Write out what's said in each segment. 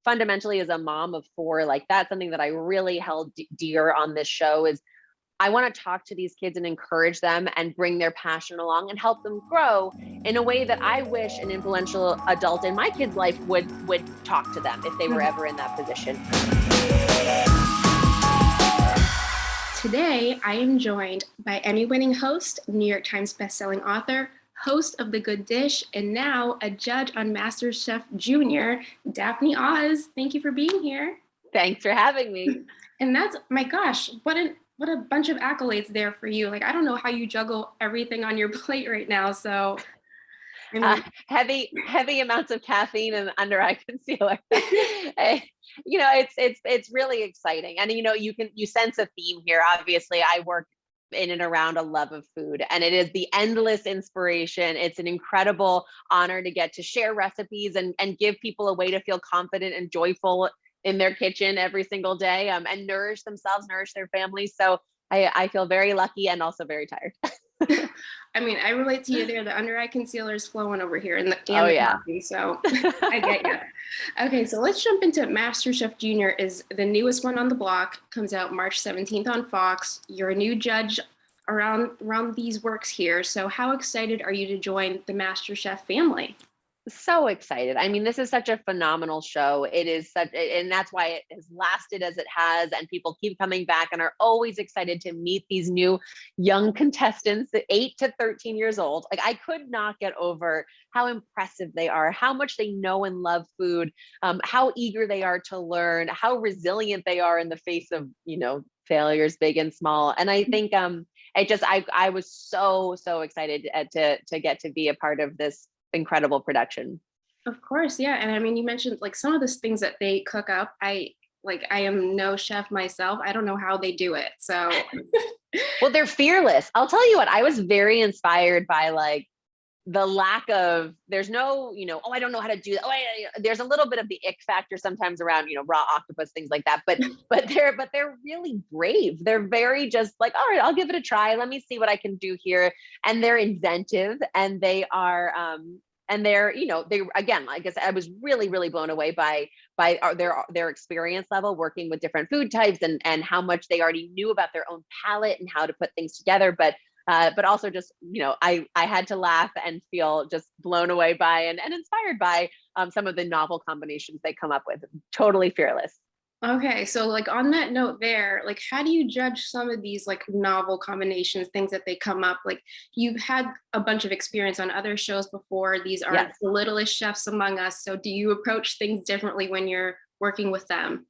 fundamentally as a mom of four, like that's something that I really held dear on this show is I want to talk to these kids and encourage them and bring their passion along and help them grow in a way that I wish an influential adult in my kid's life would talk to them if they were ever in that position. Today, I am joined by Emmy-winning host, New York Times bestselling author, host of The Good Dish, and now a judge on MasterChef Junior, Daphne Oz. Thank you for being here. Thanks for having me. And that's, my gosh, what a bunch of accolades there for you. Like, I don't know how you juggle everything on your plate right now. So, I mean, heavy amounts of caffeine and under eye concealer. It's really exciting. And, you sense a theme here. Obviously, I work in and around a love of food, and it is the endless inspiration. It's an incredible honor to get to share recipes and give people a way to feel confident and joyful in their kitchen every single day, and nourish themselves, nourish their families. So I feel very lucky and also very tired. I mean, I relate to you there. The under eye concealer is flowing over here and the coffee, so I get you. Okay, so let's jump into MasterChef Junior. Is the newest one on the block, comes out March 17th on Fox. You're a new judge around these works here. So how excited are you to join the MasterChef family? So excited. I mean, this is such a phenomenal show. It is and that's why it has lasted as it has. And people keep coming back and are always excited to meet these new young contestants, 8 to 13 years old. Like, I could not get over how impressive they are, how much they know and love food, how eager they are to learn, how resilient they are in the face of, failures, big and small. And I think I was so excited to get to be a part of this incredible production. Of course, yeah. And I mean, you mentioned like some of the things that they cook up. I am no chef myself. I don't know how they do it. So well, they're fearless. I'll tell you what, I was very inspired by like the lack of, there's no, oh, I don't know how to do that. There's a little bit of the ick factor sometimes around, raw octopus, things like that. But they're really brave. They're very just like, all right, I'll give it a try. Let me see what I can do here. And they're inventive, and they are, and they're, they, again, like I said, I was really, really blown away by their experience level working with different food types and how much they already knew about their own palate and how to put things together. But also just, I had to laugh and feel just blown away by and inspired by some of the novel combinations they come up with. Totally fearless. Okay, so like on that note there, like how do you judge some of these like novel combinations, things that they come up? Like, you've had a bunch of experience on other shows before. These are Yes. the littlest chefs among us. So do you approach things differently when you're working with them?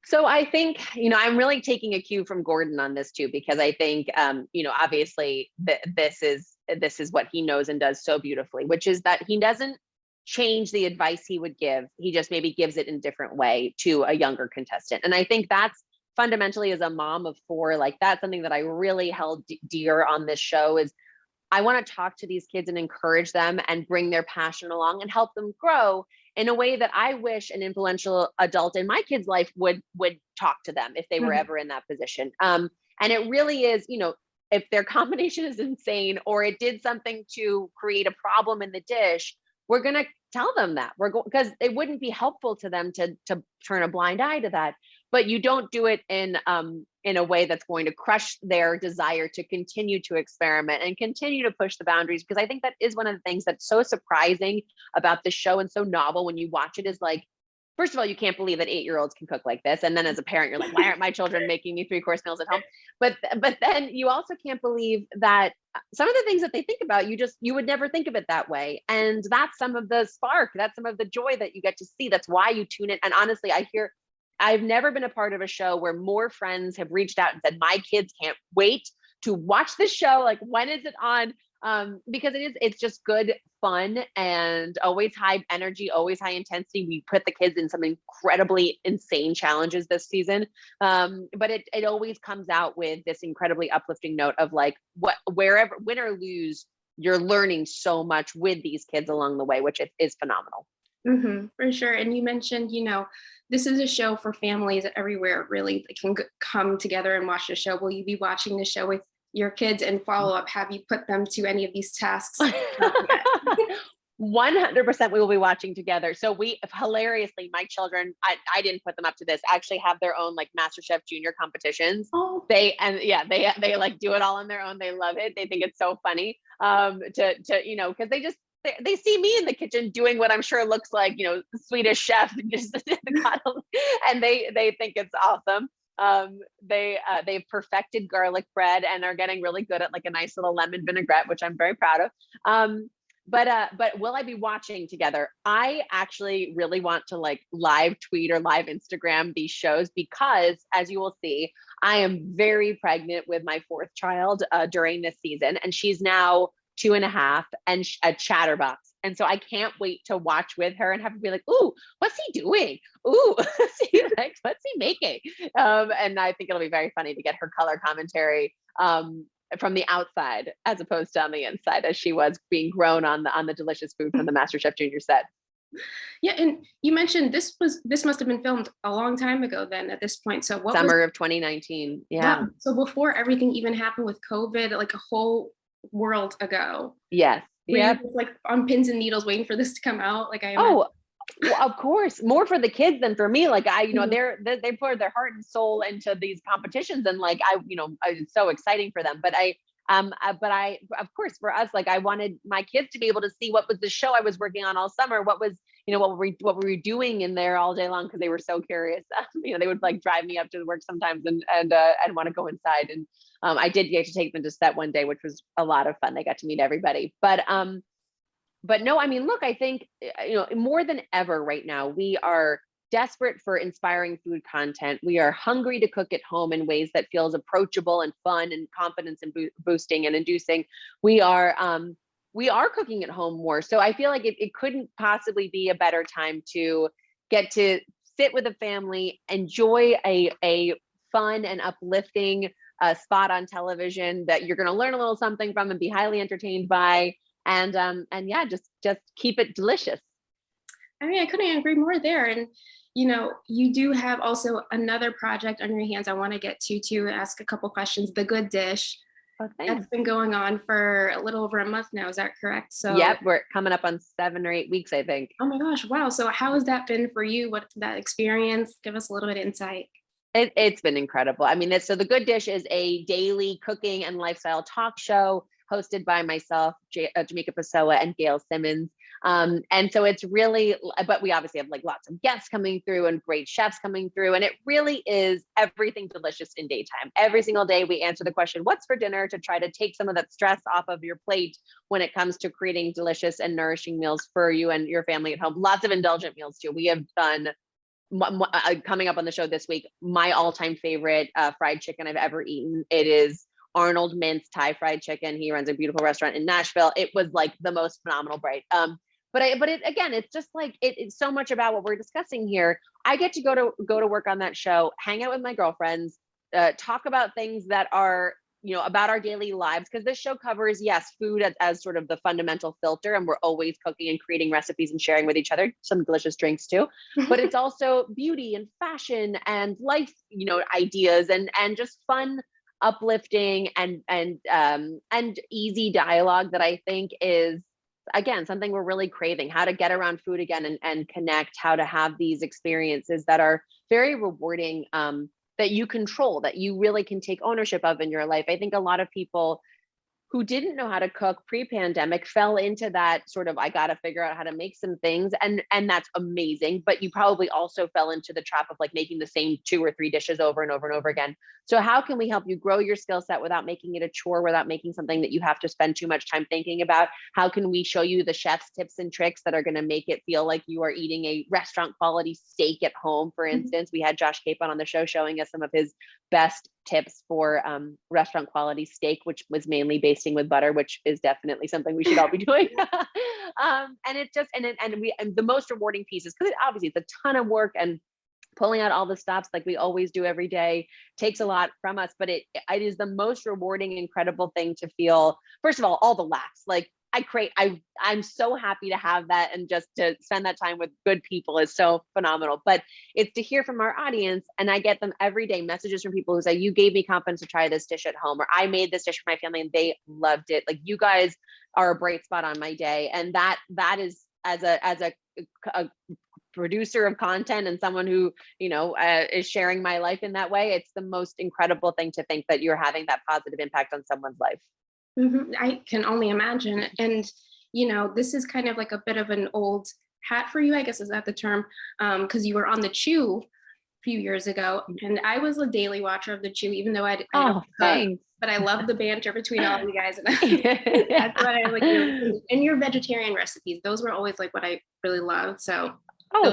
So I think, I'm really taking a cue from Gordon on this too, because I think, obviously this is what he knows and does so beautifully, which is that he doesn't change the advice he would give. He just maybe gives it in a different way to a younger contestant. And I think that's fundamentally, as a mom of four, like that's something that I really held dear on this show is I want to talk to these kids and encourage them and bring their passion along and help them grow in a way that I wish an influential adult in my kid's life would talk to them if they were ever in that position. And it really is, if their combination is insane or it did something to create a problem in the dish, we're going to tell them that because it wouldn't be helpful to them to turn a blind eye to that. But you don't do it in a way that's going to crush their desire to continue to experiment and continue to push the boundaries. Because I think that is one of the things that's so surprising about this show and so novel when you watch it is like, first of all, you can't believe that 8-year-olds can cook like this. And then as a parent, you're like, why aren't my children making me 3-course meals at home? But then you also can't believe that some of the things that they think about, you would never think of it that way. And that's some of the spark, that's some of the joy that you get to see. That's why you tune in. And honestly, I've never been a part of a show where more friends have reached out and said, my kids can't wait to watch this show. Like, when is it on? Because it's just good fun and always high energy, always high intensity. We put the kids in some incredibly insane challenges this season. But it always comes out with this incredibly uplifting note of like, wherever, win or lose, you're learning so much with these kids along the way, which is phenomenal. For sure. And you mentioned, this is a show for families everywhere, really. They can come together and watch the show. Will you be watching the show with your kids and follow up? Have you put them to any of these tasks? 100% we will be watching together. So we hilariously, my children, I didn't put them up to this, actually have their own like MasterChef Junior competitions. Oh, They they like do it all on their own. They love it. They think it's so funny. To because they see me in the kitchen doing what I'm sure looks like, Swedish chef, just and they think it's awesome. They've perfected garlic bread and are getting really good at like a nice little lemon vinaigrette, which I'm very proud of. But will I be watching together? I actually really want to like live tweet or live Instagram these shows because, as you will see, I am very pregnant with my fourth child during this season, and she's now 2.5 and a chatterbox. And so I can't wait to watch with her and have to be like, ooh, what's he doing? Ooh, what's he making? And I think it'll be very funny to get her color commentary from the outside as opposed to on the inside, as she was being grown on the delicious food from the MasterChef Junior set. Yeah, and you mentioned this must have been filmed a long time ago then at this point. So what Summer of 2019. Yeah. Wow. So before everything even happened with COVID, like a whole world ago. Yes. Yeah. Like on pins and needles waiting for this to come out. Like well, of course, more for the kids than for me. Like they pour their heart and soul into these competitions, and like it's so exciting for them. But I, of course, for us, like I wanted my kids to be able to see what was the show I was working on all summer. What was, what were we doing in there all day long? Because they were so curious. They would like drive me up to work sometimes and want to go inside. And I did get to take them to set one day, which was a lot of fun. They got to meet everybody. But no, I mean, look, I think, more than ever right now, we are desperate for inspiring food content. We are hungry to cook at home in ways that feels approachable and fun and confidence and boosting and inducing. We are cooking at home more. So I feel like it couldn't possibly be a better time to get to sit with a family, enjoy a fun and uplifting spot on television that you're going to learn a little something from and be highly entertained by. And yeah, just keep it delicious. I mean, I couldn't agree more there. And, you do have also another project on your hands I want to get to ask a couple questions. The Good Dish. Oh, that's been going on for a little over a month now. Is that correct? So yep, we're coming up on 7 or 8 weeks, I think. Oh my gosh. Wow. So how has that been for you? What's that experience? Give us a little bit of insight. It's been incredible. I mean, so The Good Dish is a daily cooking and lifestyle talk show hosted by myself, Jamaica Pessoa, and Gail Simmons. And so it's really, but we obviously have like lots of guests coming through and great chefs coming through. And it really is everything delicious in daytime. Every single day we answer the question, what's for dinner, to try to take some of that stress off of your plate when it comes to creating delicious and nourishing meals for you and your family at home. Lots of indulgent meals too. We have done, coming up on the show this week, my all-time favorite fried chicken I've ever eaten. It is Arnold Mintz Thai fried chicken. He runs a beautiful restaurant in Nashville. It was like the most phenomenal bite. But again, it's just like, it's so much about what we're discussing here. I get to go to work on that show, hang out with my girlfriends, talk about things that are, about our daily lives. Because this show covers, yes, food as sort of the fundamental filter. And we're always cooking and creating recipes and sharing with each other, some delicious drinks too. But it's also beauty and fashion and life, ideas and just fun, uplifting and easy dialogue that I think is, again, something we're really craving. How to get around food again and connect, how to have these experiences that are very rewarding, that you control, that you really can take ownership of in your life. I think a lot of people who didn't know how to cook pre-pandemic fell into that sort of, I got to figure out how to make some things. And that's amazing. But you probably also fell into the trap of like making the same 2 or 3 dishes over and over and over again. So how can we help you grow your skill set without making it a chore, without making something that you have to spend too much time thinking about? How can we show you the chef's tips and tricks that are going to make it feel like you are eating a restaurant quality steak at home? For instance, we had Josh Capon on the show showing us some of his best tips for restaurant quality steak, which was mainly basting with butter, which is definitely something we should all be doing. And it just, and the most rewarding piece is, because obviously it's a ton of work, and pulling out all the stops like we always do every day takes a lot from us, but it is the most rewarding, incredible thing to feel. First of all the laughs. Like, I'm so happy to have that, and just to spend that time with good people is so phenomenal. But it's to hear from our audience, and I get them every day, messages from people who say, you gave me confidence to try this dish at home, or I made this dish for my family and they loved it. Like, you guys are a bright spot on my day. And that is, as a producer of content and someone who, is sharing my life in that way, it's the most incredible thing to think that you're having that positive impact on someone's life. I can only imagine. And, this is kind of like a bit of an old hat for you, I guess, is that the term? Because you were on the Chew a few years ago, and I was a daily watcher of the Chew, even though I don't cook, but I love the banter between all you guys. And that's what I like. And your vegetarian recipes, those were always like what I really loved. So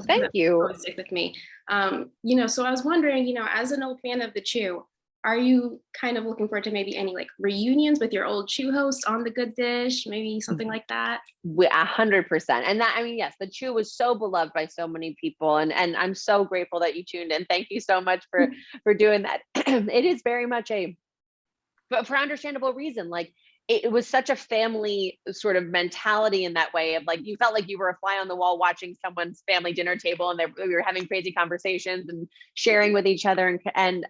thank you. Always stick with me. So I was wondering, as an old fan of the Chew, are you kind of looking forward to maybe any like reunions with your old Chew hosts on The Good Dish, maybe something like that? 100%. And that, yes, the Chew was so beloved by so many people, and I'm so grateful that you tuned in. Thank you so much for doing that. It is very much but for understandable reason. Like, it was such a family sort of mentality in that way, of like, you felt like you were a fly on the wall watching someone's family dinner table, and we were having crazy conversations and sharing with each other, and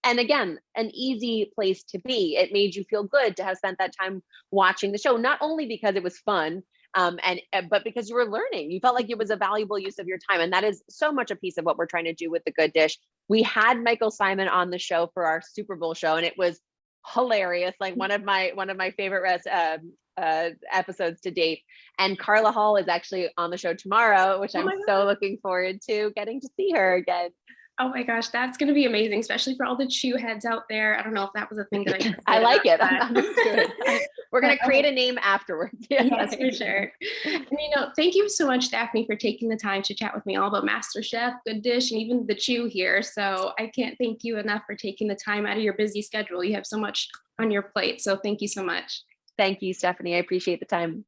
again, an easy place to be. It made you feel good to have spent that time watching the show, not only because it was fun, but because you were learning. You felt like it was a valuable use of your time, and that is so much a piece of what we're trying to do with The Good Dish. We had Michael Simon on the show for our Super Bowl show, and it was hilarious, like one of my favorite episodes to date. And Carla Hall is actually on the show tomorrow, which I'm so looking forward to getting to see her again. Oh my gosh, that's going to be amazing, especially for all the Chew heads out there. I don't know if that was a thing that I like it. I'm good. We're going to create a name afterwards. Yes, for sure. And, thank you so much, Daphne, for taking the time to chat with me all about MasterChef, Good Dish, and even the Chew here. So I can't thank you enough for taking the time out of your busy schedule. You have so much on your plate. So thank you so much. Thank you, Stephanie. I appreciate the time.